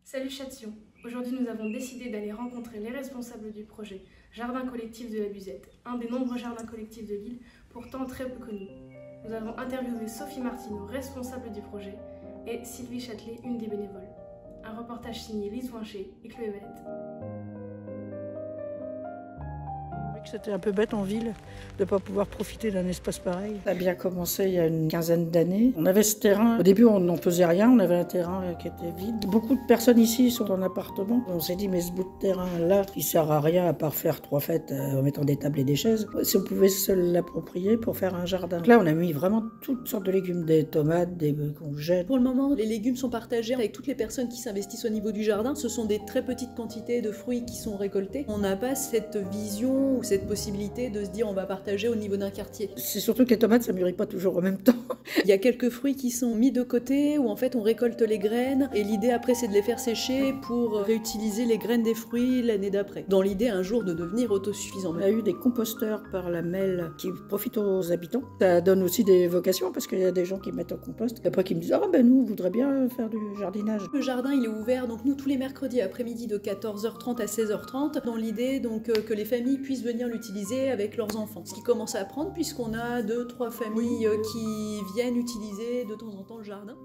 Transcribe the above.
Salut Châtillon, aujourd'hui nous avons décidé d'aller rencontrer les responsables du projet Jardin collectif de la Buzette, un des nombreux jardins collectifs de l'île, pourtant très peu connus. Nous avons interviewé Sophie Martineau, responsable du projet, et Sylvie Châtelet, une des bénévoles. Un reportage signé Lise Wincher et Chloé Valette. C'était un peu bête en ville de ne pas pouvoir profiter d'un espace pareil. Ça a bien commencé il y a une quinzaine d'années. On avait ce terrain. Au début, on n'en faisait rien. On avait un terrain qui était vide. Beaucoup de personnes ici sont en appartement. On s'est dit, mais ce bout de terrain-là, il ne sert à rien à part faire 3 fêtes en mettant des tables et des chaises. Si on pouvait se l'approprier pour faire un jardin. Donc là, on a mis vraiment toutes sortes de légumes, des tomates, des courgettes. Pour le moment, les légumes sont partagés avec toutes les personnes qui s'investissent au niveau du jardin. Ce sont des très petites quantités de fruits qui sont récoltés. On n'a pas cette vision ou cette possibilité de se dire on va partager au niveau d'un quartier. C'est surtout que les tomates, ça mûrit pas toujours en même temps. Il y a quelques fruits qui sont mis de côté où en fait on récolte les graines et l'idée après c'est de les faire sécher pour réutiliser les graines des fruits l'année d'après. Dans l'idée un jour de devenir autosuffisant. On a eu des composteurs par la MEL qui profitent aux habitants. Ça donne aussi des vocations parce qu'il y a des gens qui mettent en compost et après qui me disent ah ben nous on voudrait bien faire du jardinage. Le jardin il est ouvert donc nous tous les mercredis après-midi de 14h30 à 16h30 dans l'idée donc que les familles puissent venir l'utiliser avec leurs enfants. Ce qui commence à prendre puisqu'on a 2-3 familles qui viennent utiliser de temps en temps le jardin.